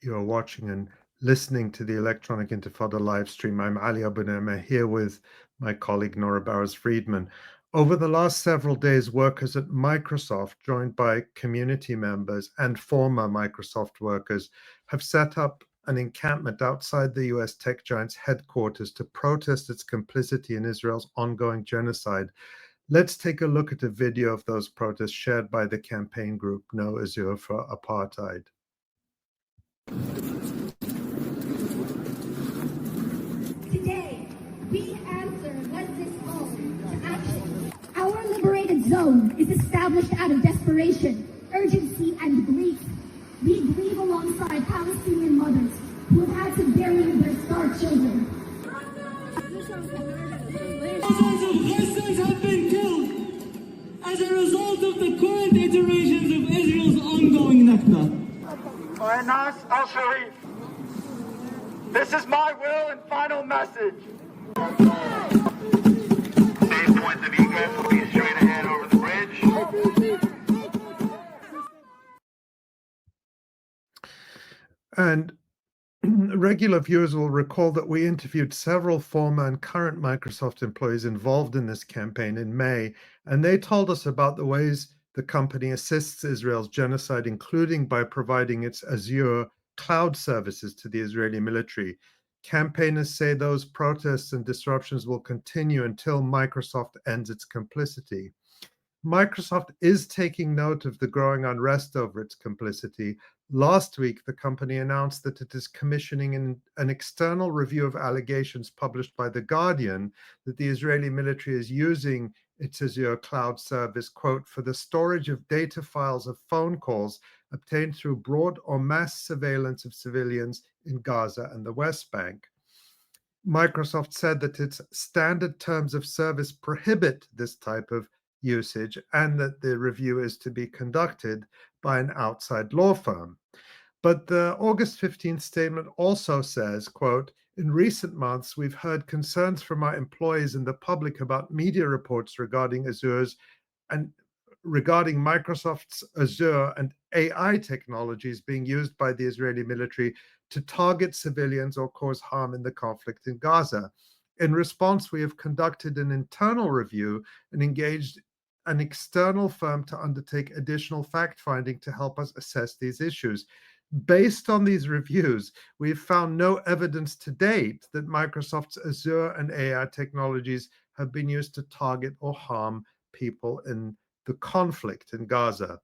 you're watching and listening to the Electronic Intifada live stream. I'm Ali Abu Ni'mah here with my colleague Nora Bowers-Friedman. Over the last several days, workers at Microsoft, joined by community members and former Microsoft workers, have set up an encampment outside the US tech giant's headquarters to protest its complicity in Israel's ongoing genocide. Let's take a look at a video of those protests shared by the campaign group No Azure for Apartheid. Today, we answer Leslie's call to action. Our liberated zone is established out of desperation, urgency, and grief. We grieve alongside Palestinian mothers who have had to bury their starved children. Thousands of Ghazanis have been killed as a result of the current iterations of Israel's ongoing Nakba. Anas al-Sharif. This is my will and final message. Same point of egress will be straight ahead over the bridge. And regular viewers will recall that we interviewed several former and current Microsoft employees involved in this campaign in May, and they told us about the ways the company assists Israel's genocide, including by providing its Azure cloud services to the Israeli military. Campaigners say those protests and disruptions will continue until Microsoft ends its complicity. Microsoft is taking note of the growing unrest over its complicity. Last week, the company announced that it is commissioning an external review of allegations published by The Guardian that the Israeli military is using its Azure cloud service, quote, for the storage of data files of phone calls obtained through broad or mass surveillance of civilians in Gaza and the West Bank. Microsoft said that its standard terms of service prohibit this type of usage and that the review is to be conducted by an outside law firm. But the August 15th statement also says, quote, in recent months, we've heard concerns from our employees and the public about media reports regarding Microsoft's Azure and AI technologies being used by the Israeli military to target civilians or cause harm in the conflict in Gaza. In response, we have conducted an internal review and engaged an external firm to undertake additional fact-finding to help us assess these issues. Based on these reviews, we've found no evidence to date that Microsoft's Azure and AI technologies have been used to target or harm people in the conflict in Gaza.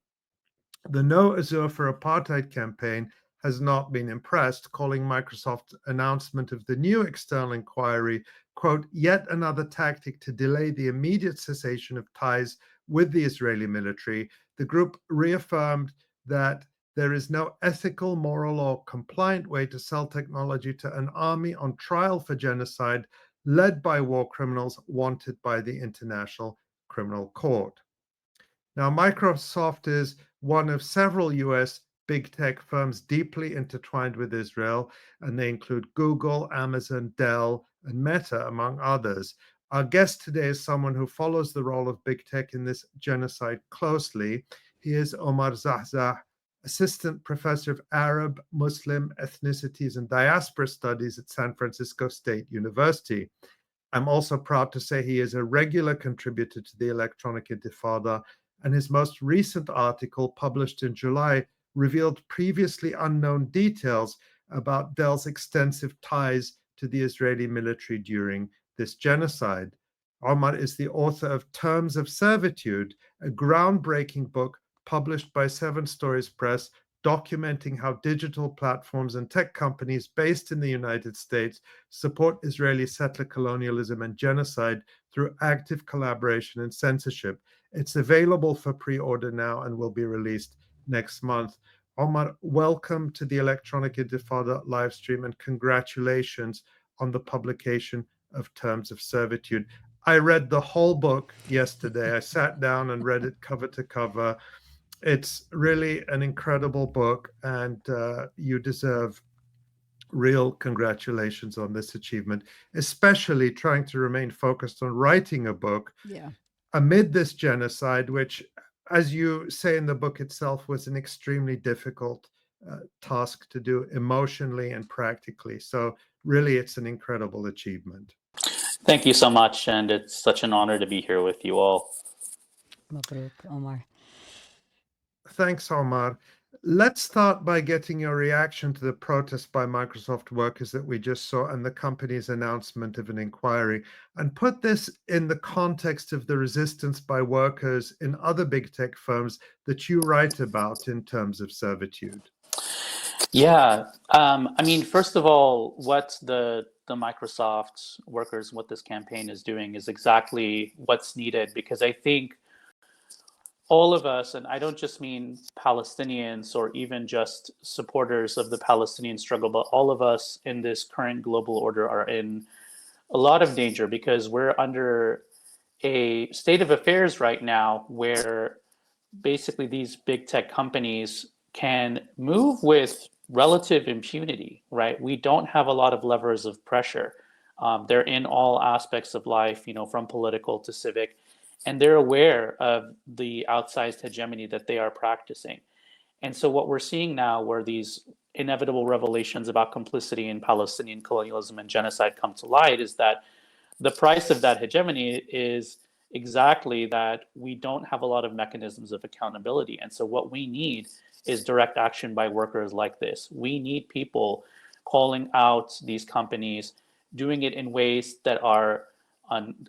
The No Azure for Apartheid campaign has not been impressed, calling Microsoft's announcement of the new external inquiry, quote, yet another tactic to delay the immediate cessation of ties with the Israeli military. The group reaffirmed that there is no ethical, moral, or compliant way to sell technology to an army on trial for genocide led by war criminals wanted by the International Criminal Court. Now, Microsoft is one of several US big tech firms deeply intertwined with Israel, and they include Google, Amazon, Dell, and Meta, among others. Our guest today is someone who follows the role of big tech in this genocide closely. He is Omar Zahzah, Assistant Professor of Arab, Muslim, Ethnicities, and Diaspora Studies at San Francisco State University. I'm also proud to say he is a regular contributor to the Electronic Intifada, and his most recent article, published in July, revealed previously unknown details about Dell's extensive ties to the Israeli military during this genocide. Omar is the author of Terms of Servitude, a groundbreaking book published by Seven Stories Press, documenting how digital platforms and tech companies based in the United States support Israeli settler-colonialism and genocide through active collaboration and censorship. It's available for pre-order now and will be released next month. Omar, welcome to the Electronic Intifada live stream and congratulations on the publication of Terms of Servitude. I read the whole book yesterday. I sat down and read it cover to cover. It's really an incredible book, and you deserve real congratulations on this achievement, especially trying to remain focused on writing a book amid this genocide, which, as you say in the book itself, was an extremely difficult task to do emotionally and practically. So really, it's an incredible achievement. Thank you so much, and it's such an honor to be here with you all. Mabruk, Omar. Thanks, Omar. Let's start by getting your reaction to the protest by Microsoft workers that we just saw and the company's announcement of an inquiry, and put this in the context of the resistance by workers in other big tech firms that you write about in Terms of Servitude. Yeah, I mean, first of all, what the Microsoft workers, what this campaign is doing is exactly what's needed, because I think all of us, and I don't just mean Palestinians or even just supporters of the Palestinian struggle, but all of us in this current global order are in a lot of danger, because we're under a state of affairs right now where basically these big tech companies can move with relative impunity, right? We don't have a lot of levers of pressure. They're in all aspects of life, from political to civic, and they're aware of the outsized hegemony that they are practicing. And so what we're seeing now, where these inevitable revelations about complicity in Palestinian colonialism and genocide come to light, is that the price of that hegemony is exactly that we don't have a lot of mechanisms of accountability. And so what we need is direct action by workers like this. We need people calling out these companies, doing it in ways that are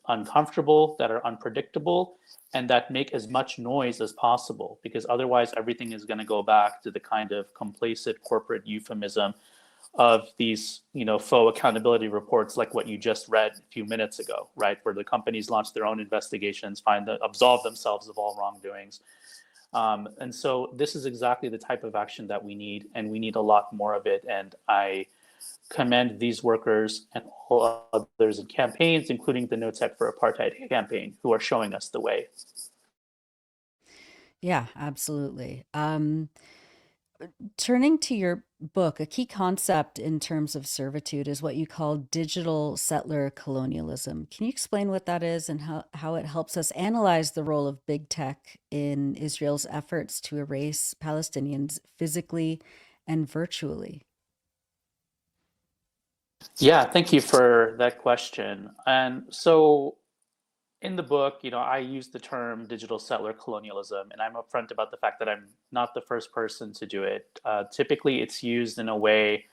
uncomfortable, that are unpredictable, and that make as much noise as possible, because otherwise everything is going to go back to the kind of complacent corporate euphemism of these, faux accountability reports like what you just read a few minutes ago, right? Where the companies launch their own investigations, absolve themselves of all wrongdoings. And so this is exactly the type of action that we need, and we need a lot more of it. And I commend these workers and all others in campaigns, including the No Tech for Apartheid campaign, who are showing us the way. Yeah, absolutely. Turning to your book, a key concept in Terms of Servitude is what you call digital settler colonialism. Can you explain what that is and how it helps us analyze the role of big tech in Israel's efforts to erase Palestinians physically and virtually? Yeah, thank you for that question. And so in the book, I use the term digital settler colonialism, and I'm upfront about the fact that I'm not the first person to do it. Typically, it's used in a way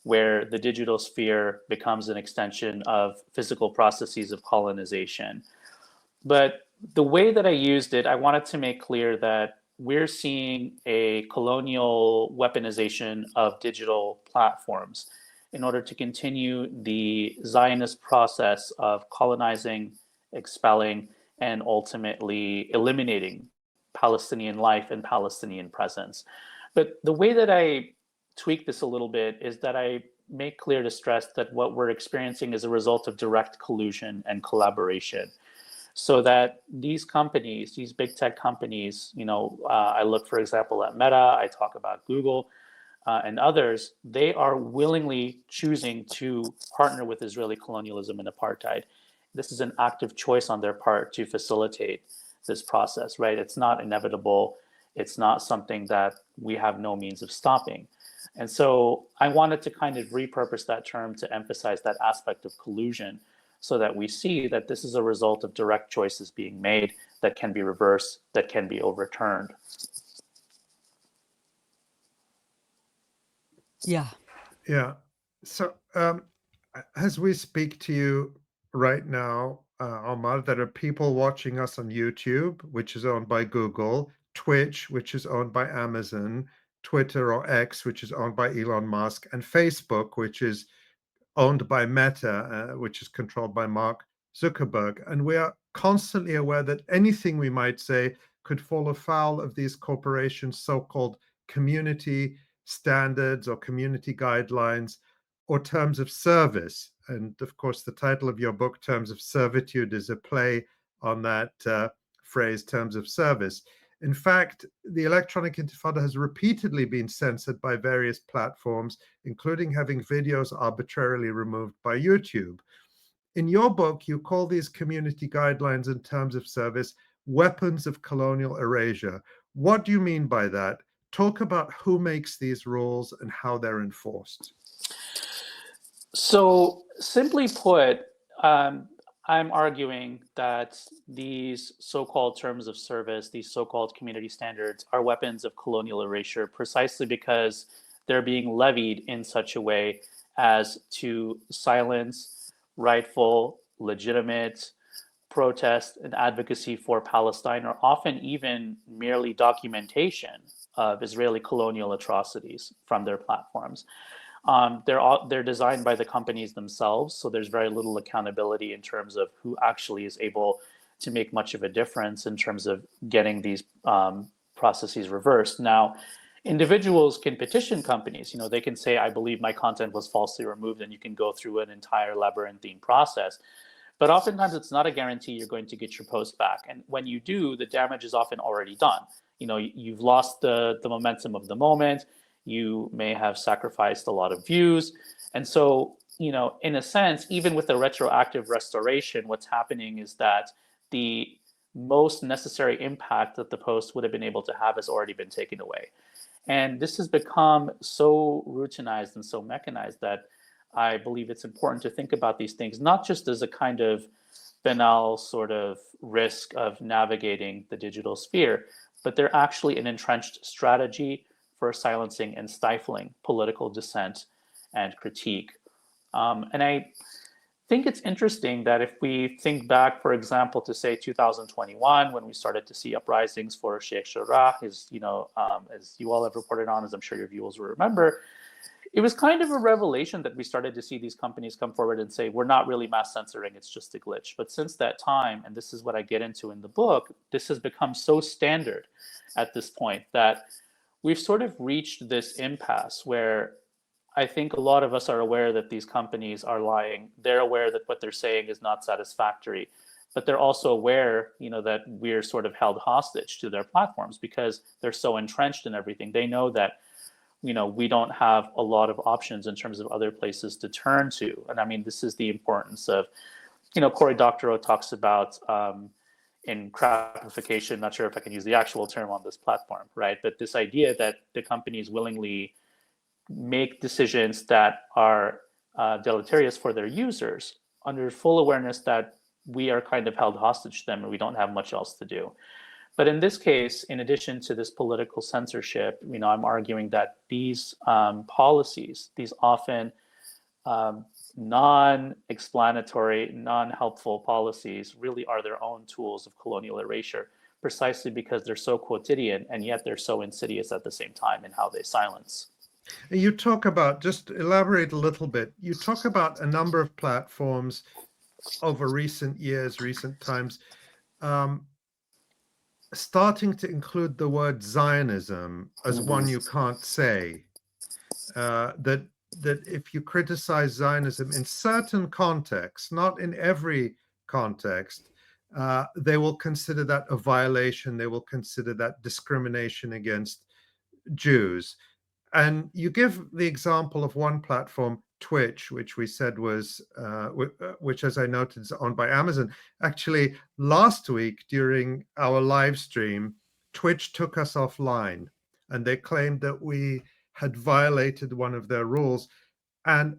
where the digital sphere becomes an extension of physical processes of colonization. But the way that I used it, I wanted to make clear that we're seeing a colonial weaponization of digital platforms in order to continue the Zionist process of colonizing, expelling, and ultimately eliminating Palestinian life and Palestinian presence. But the way that I tweak this a little bit is that I make clear to stress that what we're experiencing is a result of direct collusion and collaboration. So that these companies, these big tech companies, I look, for example, at Meta, I talk about Google, and others, they are willingly choosing to partner with Israeli colonialism and apartheid. This is an active choice on their part to facilitate this process, right? It's not inevitable. It's not something that we have no means of stopping. And so I wanted to kind of repurpose that term to emphasize that aspect of collusion, so that we see that this is a result of direct choices being made that can be reversed, that can be overturned. Yeah. Yeah. So as we speak to you right now, Omar, there are people watching us on YouTube, which is owned by Google, Twitch, which is owned by Amazon, Twitter or X, which is owned by Elon Musk, and Facebook, which is owned by Meta, which is controlled by Mark Zuckerberg. And we are constantly aware that anything we might say could fall afoul of these corporations' so-called community standards or community guidelines or terms of service. And of course, the title of your book, Terms of Servitude, is a play on that phrase, terms of service. In fact, the electronic intifada has repeatedly been censored by various platforms, including having videos arbitrarily removed by YouTube. In your book, you call these community guidelines and terms of service weapons of colonial erasure. What do you mean by that? talk about who makes these rules and how they're enforced. So simply put, I'm arguing that these so-called terms of service, these so-called community standards, are weapons of colonial erasure precisely because they're being levied in such a way as to silence rightful, legitimate protest and advocacy for Palestine, or often even merely documentation of Israeli colonial atrocities from their platforms. They're designed by the companies themselves, so there's very little accountability in terms of who actually is able to make much of a difference in terms of getting these processes reversed. Now, individuals can petition companies. They can say, I believe my content was falsely removed, and you can go through an entire labyrinthine process. But oftentimes it's not a guarantee you're going to get your post back. And when you do, the damage is often already done. You've lost the momentum of the moment. You may have sacrificed a lot of views. And so, in a sense, even with a retroactive restoration, what's happening is that the most necessary impact that the post would have been able to have has already been taken away. And this has become so routinized and so mechanized that I believe it's important to think about these things, not just as a kind of banal sort of risk of navigating the digital sphere, but they're actually an entrenched strategy for silencing and stifling political dissent and critique. And I think it's interesting that if we think back, for example, to say 2021, when we started to see uprisings for Sheikh Jarrah, as you all have reported on, as I'm sure your viewers will remember, it was kind of a revelation that we started to see these companies come forward and say, we're not really mass censoring, it's just a glitch. But since that time, and this is what I get into in the book, this has become so standard at this point that we've sort of reached this impasse where I think a lot of us are aware that these companies are lying. They're aware that what they're saying is not satisfactory, but they're also aware, that we're sort of held hostage to their platforms because they're so entrenched in everything. They know that, we don't have a lot of options in terms of other places to turn to. And I mean, this is the importance of, Cory Doctorow talks about in crapification, not sure if I can use the actual term on this platform, right? But this idea that the companies willingly make decisions that are deleterious for their users under full awareness that we are kind of held hostage to them and we don't have much else to do. But in this case, in addition to this political censorship, I'm arguing that these policies, these often non-explanatory, non-helpful policies really are their own tools of colonial erasure, precisely because they're so quotidian and yet they're so insidious at the same time in how they silence. You talk about, just elaborate a little bit, you talk about a number of platforms over recent years, recent times, starting to include the word Zionism as one you can't say. That if you criticize Zionism in certain contexts, not in every context, they will consider that a violation. They will consider that discrimination against Jews. And you give the example of one platform, Twitch, which we said was, which, as I noted, is owned by Amazon. Actually, last week during our live stream, Twitch took us offline and they claimed that we had violated one of their rules. And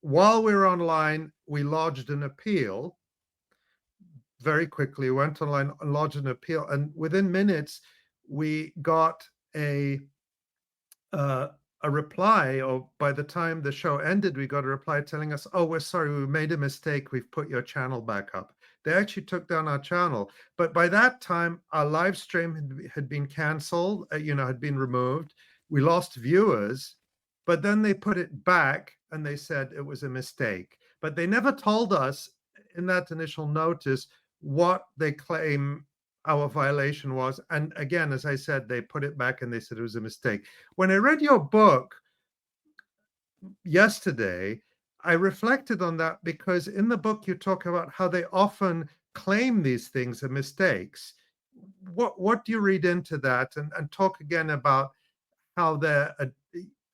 while we were online, we lodged an appeal. Very quickly, went online and lodged an appeal. And within minutes, we got a reply, or by the time the show ended, we got a reply telling us, oh, we're sorry, we made a mistake. We've put your channel back up. They actually took down our channel. But by that time, our live stream had been canceled, had been removed. We lost viewers, but then they put it back and they said it was a mistake. But they never told us in that initial notice what they claim our violation was. And again, as I said, they put it back and they said it was a mistake. When I read your book yesterday, I reflected on that because in the book you talk about how they often claim these things are mistakes. What do you read into that? And talk again about how they're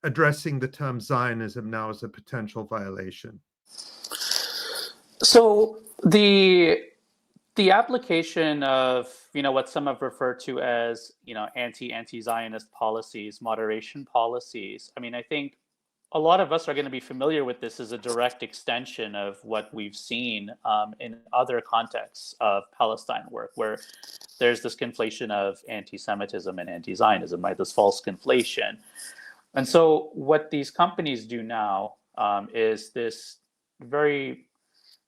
addressing the term Zionism now as a potential violation. So the application of what some have referred to as, anti-Zionist policies, moderation policies. I mean, I think a lot of us are going to be familiar with this as a direct extension of what we've seen in other contexts of Palestine work, where there's this conflation of anti-Semitism and anti-Zionism, right? This false conflation. And so what these companies do now is this very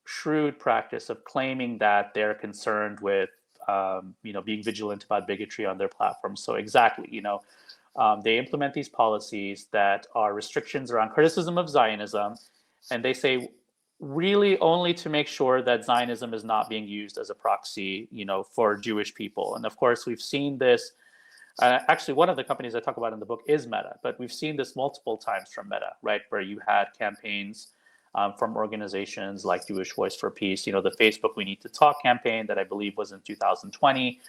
shrewd practice of claiming that they're concerned with, being vigilant about bigotry on their platforms. So exactly, they implement these policies that are restrictions around criticism of Zionism, and they say really only to make sure that Zionism is not being used as a proxy, for Jewish people. And of course, we've seen this. Actually, one of the companies I talk about in the book is Meta, but we've seen this multiple times from Meta, right? Where you had campaigns from organizations like Jewish Voice for Peace, the Facebook We Need to Talk campaign that I believe was in 2020,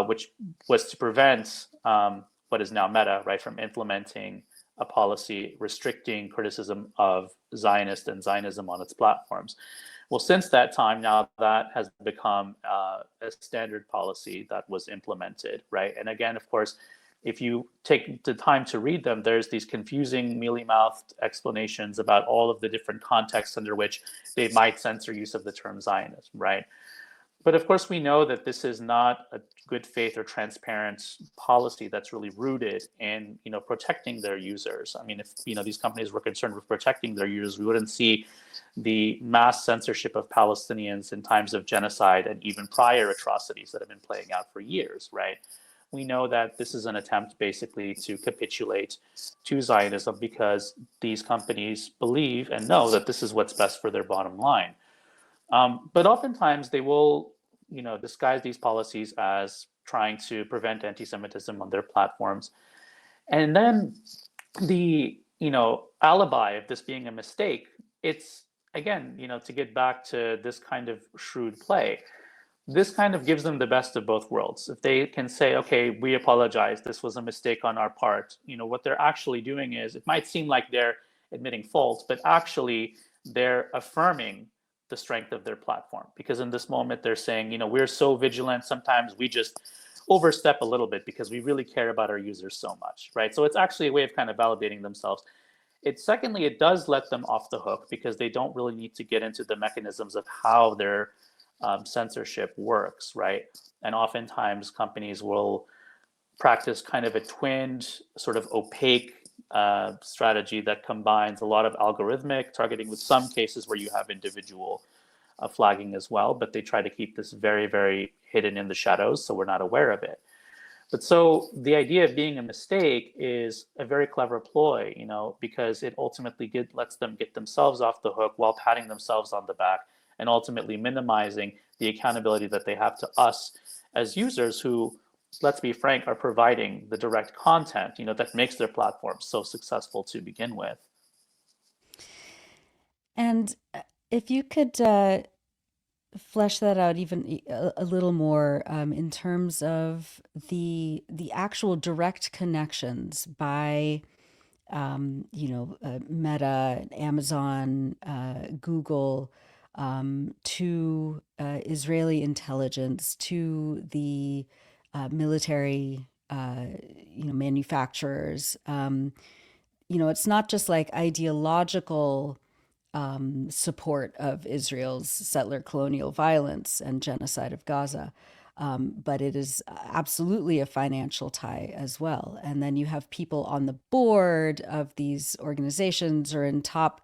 which was to prevent what is now Meta, right, from implementing a policy restricting criticism of Zionist and Zionism on its platforms. Well, since that time, now that has become a standard policy that was implemented, right? And again, of course, if you take the time to read them, there's these confusing, mealy-mouthed explanations about all of the different contexts under which they might censor use of the term Zionism, right? But of course, we know that this is not a good faith or transparent policy that's really rooted in, protecting their users. I mean, if these companies were concerned with protecting their users, we wouldn't see the mass censorship of Palestinians in times of genocide and even prior atrocities that have been playing out for years, right? We know that this is an attempt basically to capitulate to Zionism because these companies believe and know that this is what's best for their bottom line. But oftentimes they will, disguise these policies as trying to prevent anti-Semitism on their platforms. And then the, alibi of this being a mistake, it's, again, to get back to this kind of shrewd play, this kind of gives them the best of both worlds. If they can say, okay, we apologize, this was a mistake on our part, what they're actually doing is, it might seem like they're admitting faults, but actually they're affirming the strength of their platform. Because in this moment, they're saying, we're so vigilant, sometimes we just overstep a little bit because we really care about our users so much, right? So it's actually a way of kind of validating themselves. Secondly, it does let them off the hook because they don't really need to get into the mechanisms of how their censorship works, right? And oftentimes companies will practice kind of a twinned, sort of opaque strategy that combines a lot of algorithmic targeting with some cases where you have individual flagging as well, but they try to keep this very, very hidden in the shadows so we're not aware of it. But so the idea of being a mistake is a very clever ploy, because it ultimately lets them get themselves off the hook while patting themselves on the back and ultimately minimizing the accountability that they have to us as users who, let's be frank, are providing the direct content, that makes their platform so successful to begin with. And if you could flesh that out even a little more in terms of the actual direct connections by Meta, Amazon, Google, to Israeli intelligence, to the military, manufacturers. It's not just like ideological support of Israel's settler colonial violence and genocide of Gaza, but it is absolutely a financial tie as well. And then you have people on the board of these organizations or in top,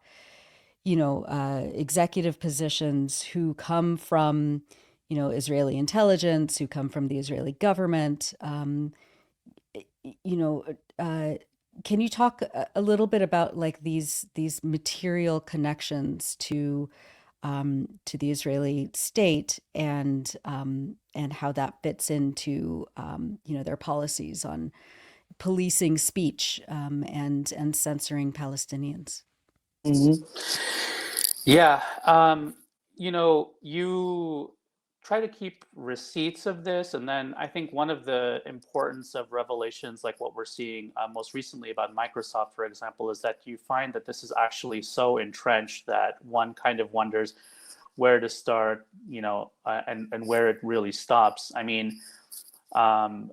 executive positions who come from, Israeli intelligence, who come from the Israeli government. Can you talk a little bit about like these material connections to the Israeli state and how that fits into their policies on policing speech and censoring Palestinians? Mm-hmm. Yeah, you try to keep receipts of this, and then I think one of the importance of revelations like what we're seeing most recently about Microsoft, for example, is that you find that this is actually so entrenched that one kind of wonders where to start, and where it really stops. I mean, Um,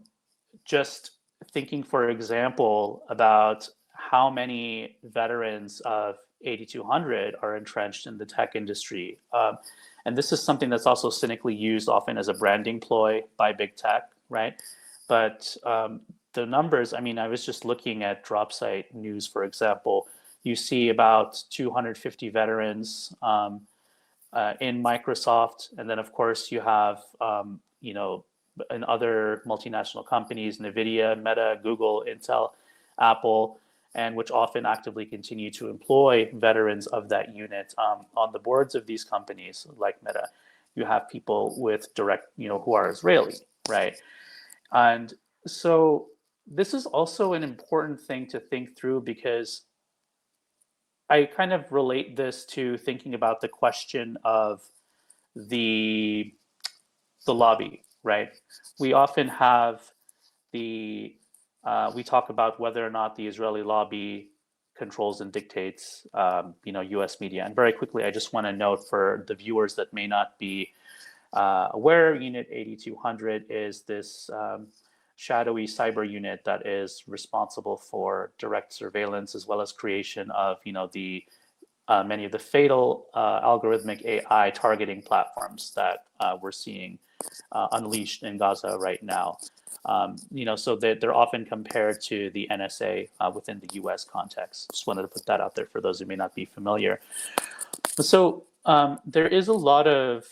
just thinking, for example, about how many veterans of 8200 are entrenched in the tech industry. And this is something that's also cynically used often as a branding ploy by big tech, right? But the numbers, I mean, I was just looking at DropSite News, for example. You see about 250 veterans in Microsoft, and then of course you have in other multinational companies, NVIDIA, Meta, Google, Intel, Apple, and which often actively continue to employ veterans of that unit on the boards of these companies like Meta. You have people with direct, who are Israeli, right? And so this is also an important thing to think through, because I kind of relate this to thinking about the question of the lobby, right? We often have we talk about whether or not the Israeli lobby controls and dictates, U.S. media. And very quickly, I just want to note for the viewers that may not be aware, Unit 8200 is this shadowy cyber unit that is responsible for direct surveillance as well as creation of, the many of the fatal algorithmic AI targeting platforms that we're seeing unleashed in Gaza right now. So they're often compared to the NSA within the U.S. context. Just wanted to put that out there for those who may not be familiar. So there is a lot of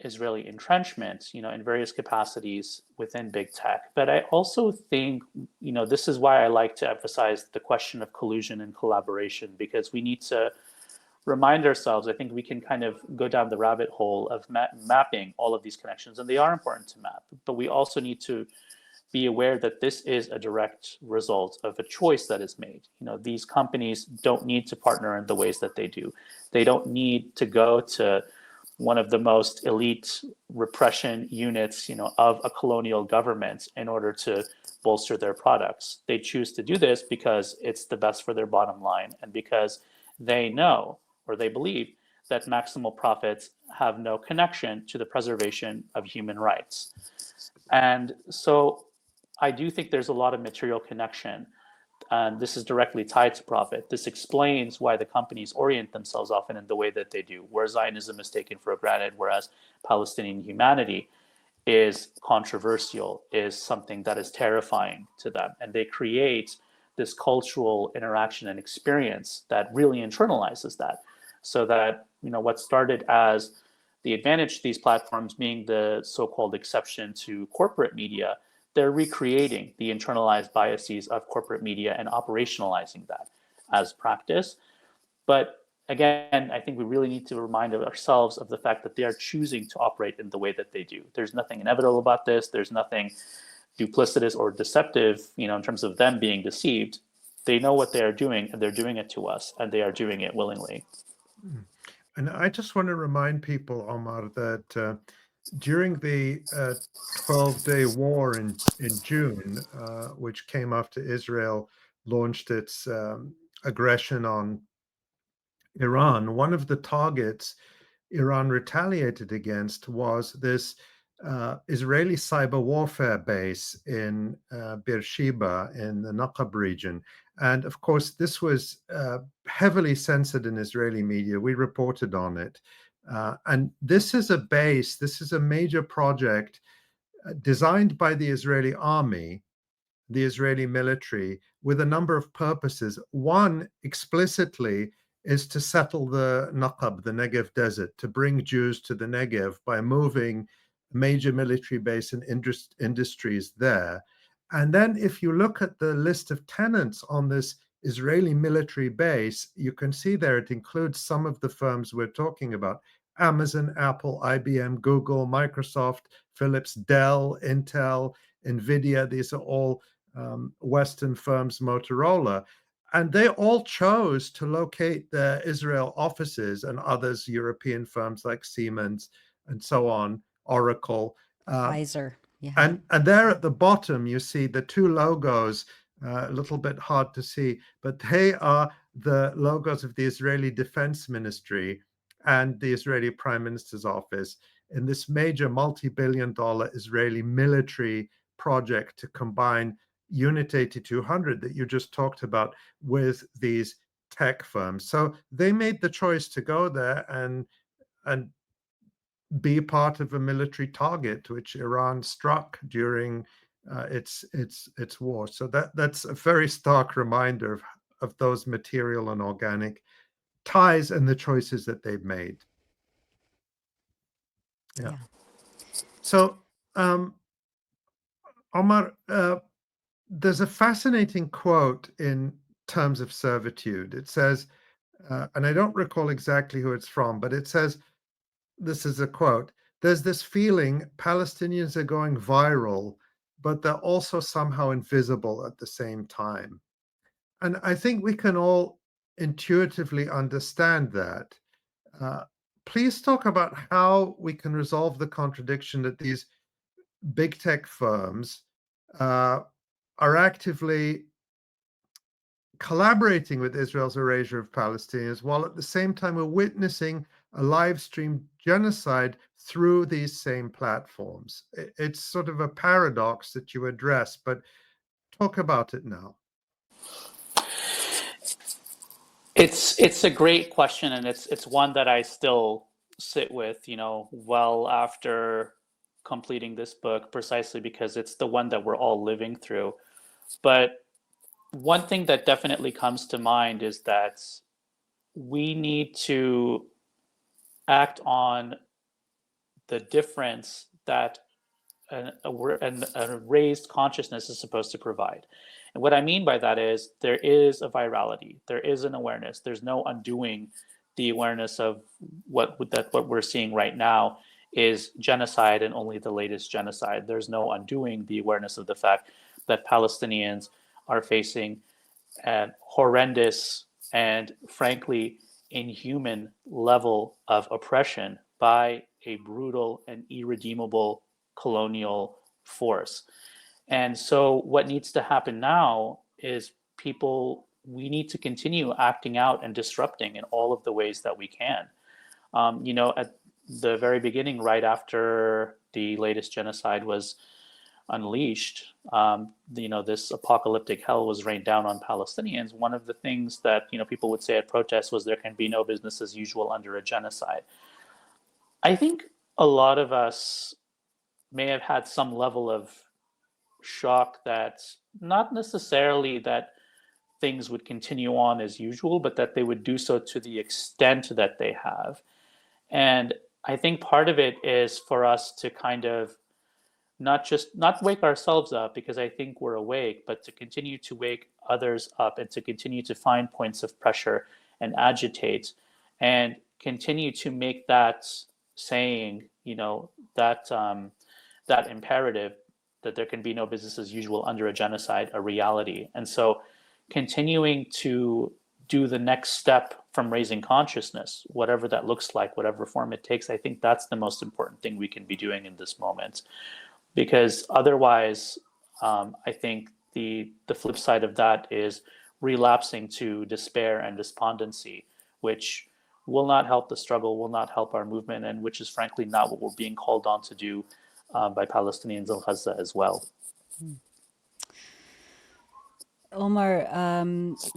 Israeli entrenchment, in various capacities within big tech. But I also think, this is why I like to emphasize the question of collusion and collaboration, because we need to remind ourselves. I think we can kind of go down the rabbit hole of mapping all of these connections, and they are important to map. But we also need to be aware that this is a direct result of a choice that is made. These companies don't need to partner in the ways that they do. They don't need to go to one of the most elite repression units, of a colonial government in order to bolster their products. They choose to do this because it's the best for their bottom line, and because they know, or they believe, that maximal profits have no connection to the preservation of human rights. And so I do think there's a lot of material connection, and this is directly tied to profit. This explains why the companies orient themselves often in the way that they do, where Zionism is taken for granted, whereas Palestinian humanity is controversial, is something that is terrifying to them. And they create this cultural interaction and experience that really internalizes that, so that, what started as the advantage to these platforms being the so-called exception to corporate media, they're recreating the internalized biases of corporate media and operationalizing that as practice. But again, I think we really need to remind ourselves of the fact that they are choosing to operate in the way that they do. There's nothing inevitable about this. There's nothing duplicitous or deceptive, in terms of them being deceived. They know what they are doing, and they're doing it to us, and they are doing it willingly. And I just want to remind people, Omar, that during the 12-day war in June, which came after Israel launched its aggression on Iran, one of the targets Iran retaliated against was this Israeli cyber warfare base in Beersheba in the Naqab region. And of course, this was heavily censored in Israeli media. We reported on it. And this is a base, this is a major project designed by the Israeli army, the Israeli military, with a number of purposes. One, explicitly, is to settle the Naqab, the Negev desert, to bring Jews to the Negev by moving major military base and industries there. And then if you look at the list of tenants on this Israeli military base, you can see there it includes some of the firms we're talking about: Amazon, Apple, IBM, Google, Microsoft, Philips, Dell, Intel, NVIDIA. These are all Western firms, Motorola. And they all chose to locate their Israel offices, and others, European firms like Siemens and so on, Oracle. Pfizer. Yeah. And there at the bottom, you see the two logos, a little bit hard to see, but they are the logos of the Israeli Defense Ministry and the Israeli Prime Minister's office. in this major multi-billion-dollar Israeli military project to combine Unit 8200 that you just talked about with these tech firms. So they made the choice to go there and be part of a military target which Iran struck during its war. So that's a very stark reminder of those material and organic ties and the choices that they've made. Yeah. So Omar, there's a fascinating quote in Terms of Servitude. It says, and I don't recall exactly who it's from, but it says, this is a quote, "There's this feeling Palestinians are going viral, but they're also somehow invisible at the same time." And I think we can all intuitively understand that. Please talk about how we can resolve the contradiction that these big tech firms are actively collaborating with Israel's erasure of Palestinians, while at the same time we're witnessing a live stream genocide through these same platforms. It's sort of a paradox that you address, but talk about it now. It's a great question, and it's one that I still sit with, well after completing this book, precisely because it's the one that we're all living through. But one thing that definitely comes to mind is that we need to act on the difference that a raised consciousness is supposed to provide. And what I mean by that is there is a virality, there is an awareness. There's no undoing the awareness of what we're seeing right now is genocide, and only the latest genocide. There's no undoing the awareness of the fact that Palestinians are facing an horrendous and frankly inhuman level of oppression by a brutal and irredeemable colonial force. And so what needs to happen now is we need to continue acting out and disrupting in all of the ways that we can. At the very beginning, right after the latest genocide was unleashed, this apocalyptic hell was rained down on Palestinians. One of the things that, people would say at protests was there can be no business as usual under a genocide. I think a lot of us may have had some level of shock that not necessarily that things would continue on as usual, but that they would do so to the extent that they have. And I think part of it is for us to kind of not wake ourselves up, because I think we're awake, but to continue to wake others up and to continue to find points of pressure and agitate and continue to make that saying, that imperative that there can be no business as usual under a genocide a reality. And so continuing to do the next step from raising consciousness, whatever that looks like, whatever form it takes, I think that's the most important thing we can be doing in this moment. Because otherwise, I think the flip side of that is relapsing to despair and despondency, which will not help the struggle, will not help our movement, and which is frankly not what we're being called on to do by Palestinians in Gaza as well. Omar,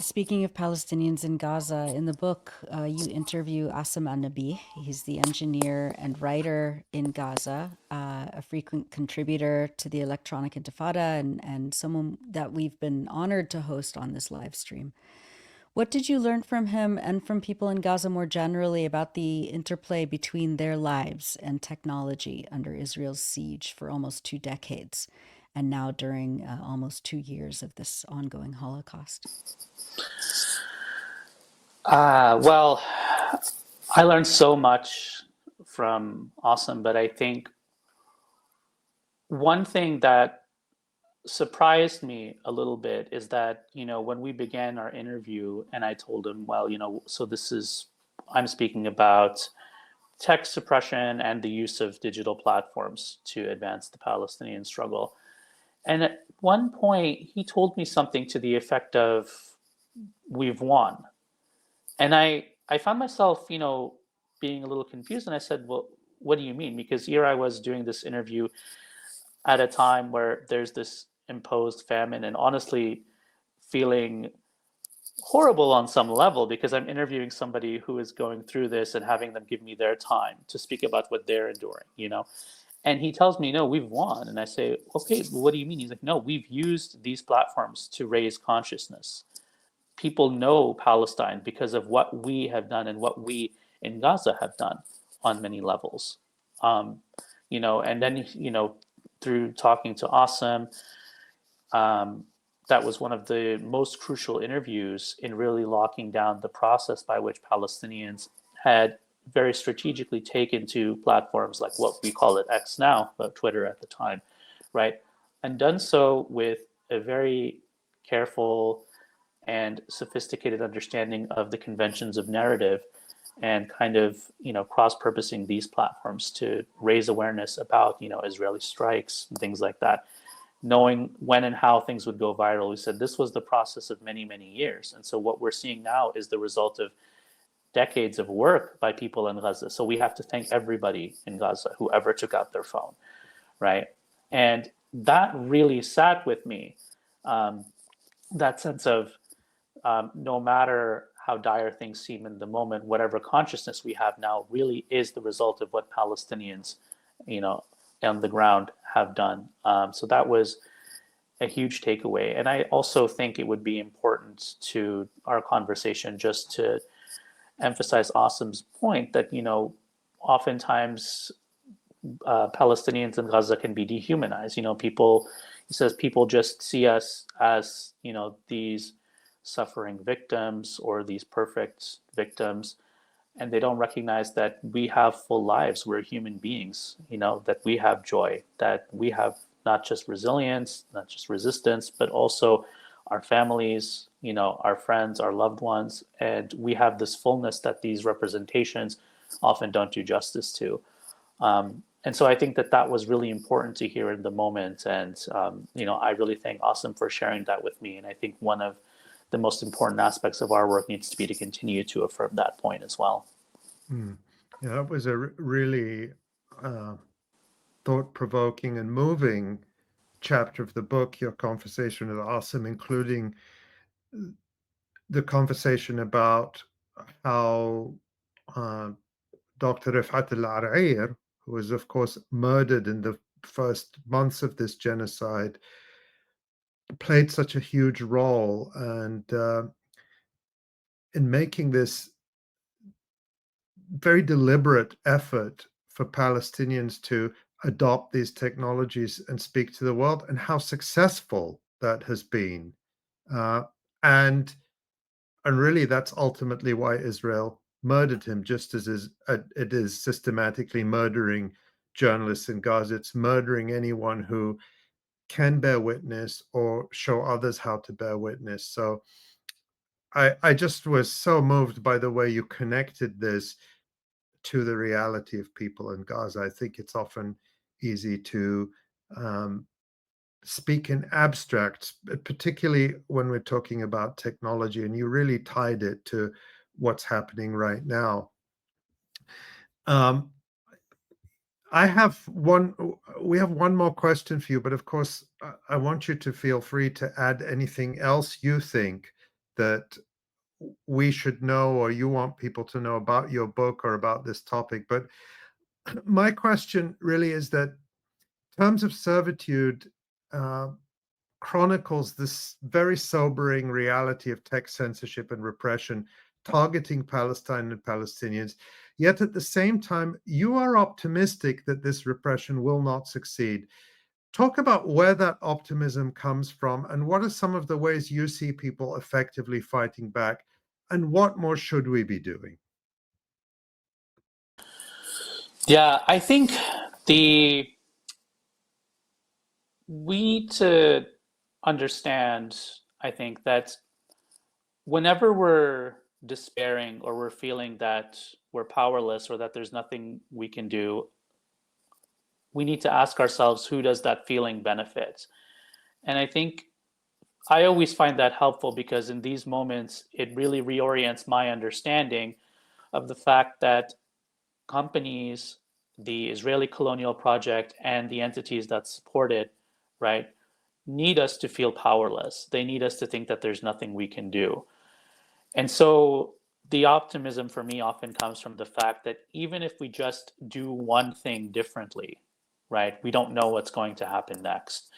speaking of Palestinians in Gaza, in the book, you interview Asim An-Nabi. He's the engineer and writer in Gaza, a frequent contributor to the Electronic Intifada, and someone that we've been honored to host on this live stream. What did you learn from him and from people in Gaza more generally about the interplay between their lives and technology under Israel's siege for almost 2 decades? And now during almost 2 years of this ongoing Holocaust? Well, I learned so much from Asim, but I think one thing that surprised me a little bit is that, when we began our interview and I told him, well, so I'm speaking about tech suppression and the use of digital platforms to advance the Palestinian struggle. And at one point, he told me something to the effect of, we've won. And I found myself, being a little confused. And I said, well, what do you mean? Because here I was doing this interview at a time where there's this imposed famine, and honestly feeling horrible on some level, because I'm interviewing somebody who is going through this and having them give me their time to speak about what they're enduring, you know? And he tells me, no, we've won. And I say, okay, well, what do you mean? He's like, no, we've used these platforms to raise consciousness. People know Palestine because of what we have done and what we in Gaza have done on many levels. You know, and then, you know, through talking to Asim, that was one of the most crucial interviews in really locking down the process by which Palestinians had very strategically taken to platforms like what we call it X now, but Twitter at the time, right? And done so with a very careful and sophisticated understanding of the conventions of narrative, and kind of, you know, cross-purposing these platforms to raise awareness about, you know, Israeli strikes and things like that, knowing when and how things would go viral. We said this was the process of many, many years. And so what we're seeing now is the result of decades of work by people in Gaza. So we have to thank everybody in Gaza, whoever took out their phone, right? And that really sat with me, that sense of no matter how dire things seem in the moment, whatever consciousness we have now really is the result of what Palestinians, you know, on the ground have done. So that was a huge takeaway. And I also think it would be important to our conversation just to emphasize Asim's point that, you know, oftentimes Palestinians in Gaza can be dehumanized. You know, people, he says, people just see us as, you know, these suffering victims or these perfect victims, and they don't recognize that we have full lives. We're human beings, you know, that we have joy, that we have not just resilience, not just resistance, but also our families, you know, our friends, our loved ones, and we have this fullness that these representations often don't do justice to. And so I think that that was really important to hear in the moment. And, you know, I really thank Asim for sharing that with me. And I think one of the most important aspects of our work needs to be to continue to affirm that point as well. Yeah, that was a really thought-provoking and moving chapter of the book, your conversation with Asim, including the conversation about how Dr. Rifat al-Arair, who was, of course, murdered in the first months of this genocide, played such a huge role, and in making this very deliberate effort for Palestinians to adopt these technologies and speak to the world, and how successful that has been. And really, that's ultimately why Israel murdered him, just as it is systematically murdering journalists in Gaza. It's murdering anyone who can bear witness or show others how to bear witness. So I just was so moved by the way you connected this to the reality of people in Gaza. I think it's often easy to speak in abstracts, particularly when we're talking about technology, and you really tied it to what's happening right now. We have one more question for you, but of course, I want you to feel free to add anything else you think that we should know or you want people to know about your book or about this topic. But my question really is that Terms of Servitude chronicles this very sobering reality of tech censorship and repression targeting Palestine and Palestinians. Yet at the same time, you are optimistic that this repression will not succeed. Talk about where that optimism comes from, and what are some of the ways you see people effectively fighting back, and what more should we be doing? Yeah, I think we need to understand, I think, that whenever we're despairing or we're feeling that we're powerless or that there's nothing we can do, we need to ask ourselves, who does that feeling benefit? And I think I always find that helpful, because in these moments, it really reorients my understanding of the fact that companies the Israeli colonial project and the entities that support it, right, need us to feel powerless. They need us to think that there's nothing we can do. And so the optimism for me often comes from the fact that even if we just do one thing differently, right, we don't know what's going to happen next.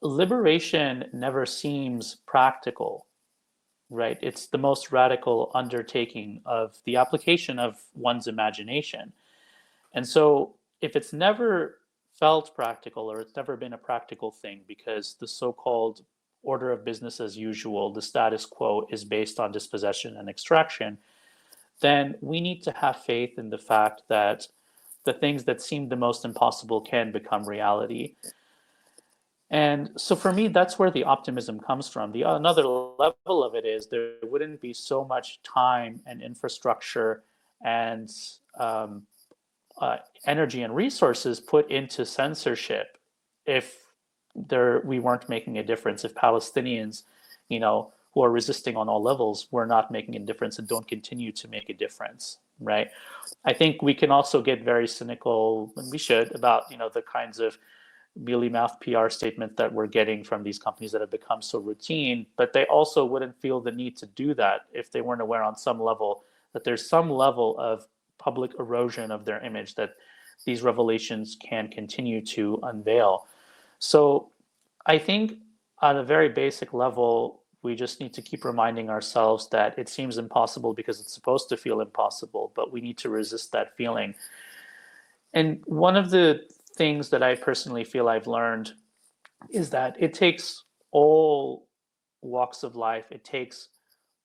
Liberation never seems practical, right? It's the most radical undertaking of the application of one's imagination. And so if it's never felt practical, or it's never been a practical thing because the so-called order of business as usual, the status quo, is based on dispossession and extraction, then we need to have faith in the fact that the things that seem the most impossible can become reality. And so for me, that's where the optimism comes from. The another level of it is there wouldn't be so much time and infrastructure and energy and resources put into censorship if we weren't making a difference. If Palestinians, who are resisting on all levels, were not making a difference and don't continue to make a difference, right? I think we can also get very cynical, and we should, about the kinds of mealy mouth PR statement that we're getting from these companies that have become so routine, but they also wouldn't feel the need to do that if they weren't aware on some level that there's some level of public erosion of their image that these revelations can continue to unveil. So I think on a very basic level, we just need to keep reminding ourselves that it seems impossible because it's supposed to feel impossible, but we need to resist that feeling. And one of the things that I personally feel I've learned is that it takes all walks of life, it takes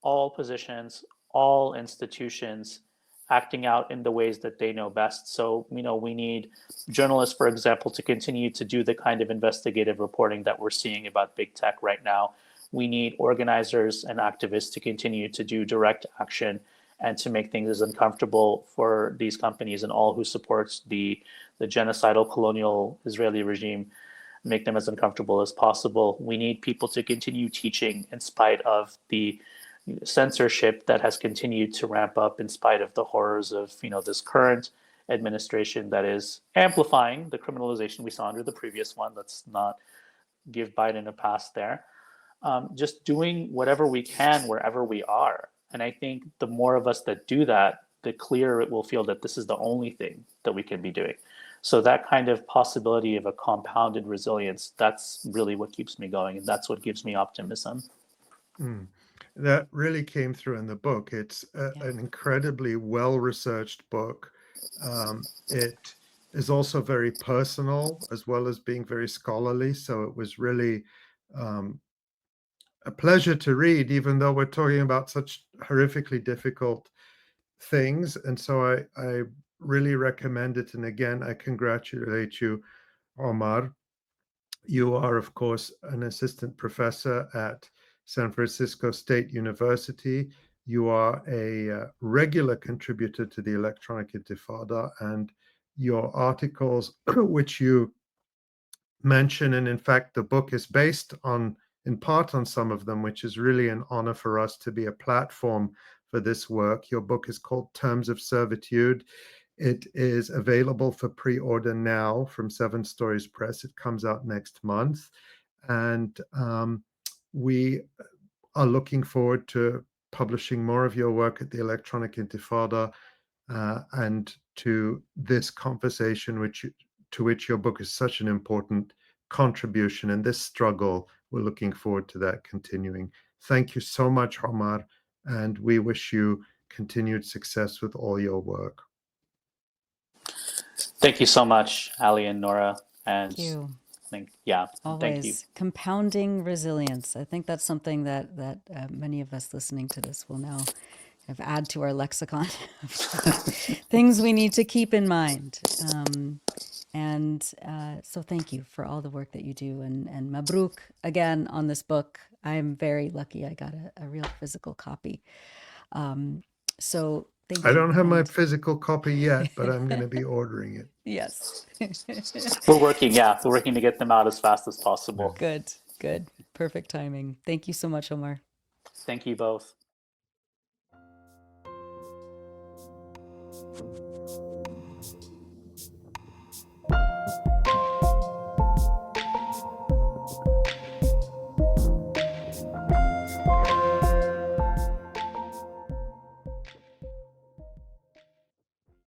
all positions, all institutions acting out in the ways that they know best. So, we need journalists, for example, to continue to do the kind of investigative reporting that we're seeing about big tech right now. We need organizers and activists to continue to do direct action and to make things as uncomfortable for these companies and all who supports the genocidal colonial Israeli regime, make them as uncomfortable as possible. We need people to continue teaching in spite of the censorship that has continued to ramp up in spite of the horrors of this current administration that is amplifying the criminalization we saw under the previous one. Let's not give Biden a pass there. Just doing whatever we can wherever we are. And I think the more of us that do that, the clearer it will feel that this is the only thing that we can be doing. So that kind of possibility of a compounded resilience, that's really what keeps me going. And that's what gives me optimism. That really came through in the book. It's an incredibly well-researched book. It is also very personal as well as being very scholarly. So it was really a pleasure to read, even though we're talking about such horrifically difficult things. And so I really recommend it. And again, I congratulate you, Omar. You are, of course, an assistant professor at San Francisco State University. You are a regular contributor to the Electronic Intifada, and your articles, which you mention, and in fact, the book is based on, in part, on some of them, which is really an honor for us to be a platform for this work. Your book is called Terms of Servitude. It is available for pre-order now from Seven Stories Press. It comes out next month. And we are looking forward to publishing more of your work at the Electronic Intifada and to this conversation, to which your book is such an important contribution. And this struggle, we're looking forward to that continuing. Thank you so much, Omar, and we wish you continued success with all your work. Thank you so much, Ali and Nora. And Thank you. Always. Thank you. Compounding resilience. I think that's something that many of us listening to this will now kind of add to our lexicon of things we need to keep in mind. So thank you for all the work that you do. And Mabruk again on this book. I'm very lucky I got a real physical copy. So thank you. I don't have my physical copy yet, but I'm going to be ordering it. Yes. We're working to get them out as fast as possible. Good. Perfect timing. Thank you so much, Omar. Thank you both.